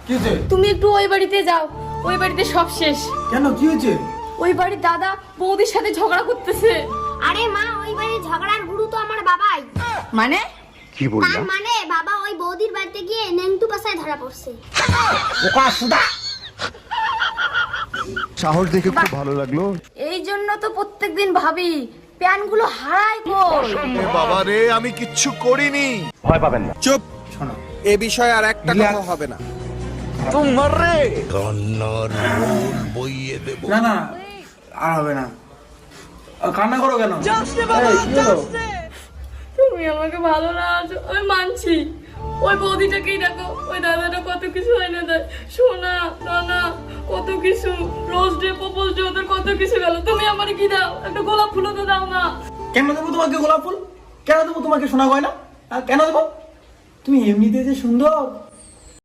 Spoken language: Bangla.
কি হয়েছে? তুমি একটু ওই বাড়িতে যাও, ওই বাড়িতে সব শেষ। কেন, কি হয়েছে? ওই বাড়ির দাদা বৌদির সাথে ঝগড়া করতেছে। আরে মা, ওই বাড়ির ঝগড়ার গুরু তো আমার বাবাই। মানে কি তার বললা? মানে বাবা ওই বৌদির বাড়িতে গিয়ে নেংটু পাশায় ধরা পড়ছে। ওকা সুদা। সাহস দেখে খুব ভালো লাগলো। এই জন্য তো প্রত্যেকদিন ভাবি প্যানগুলো হারায় কই। বাবা রে, আমি কিচ্ছু করিনি। ভয় পাবেন না। চুপ। শোনো, এ বিষয়ে আর একটা কথা হবে না। তোমার রে না না, আর হবে না। কান্না করো কেন? এই, কি হলো? তুমি আমাকে ভালো না আছো আমি মানছি, ওই বৌদিটাকেই দেখো, ওই দাদাটা কত কিছু হয় না দেয়, সোনা দানা কত কিছু, রোজ ডে প্রপোজ ডে ওদের কত কিছু গেল। তুমি আমার কি দাও? একটা গোলাপ ফুলও তো দাও না। কেন দেবো তোমাকে গোলাপ ফুল? কেন দেবো তোমাকে সোনা গয়না? কেন দেবো? তুমি এমনিতে যে সুন্দর,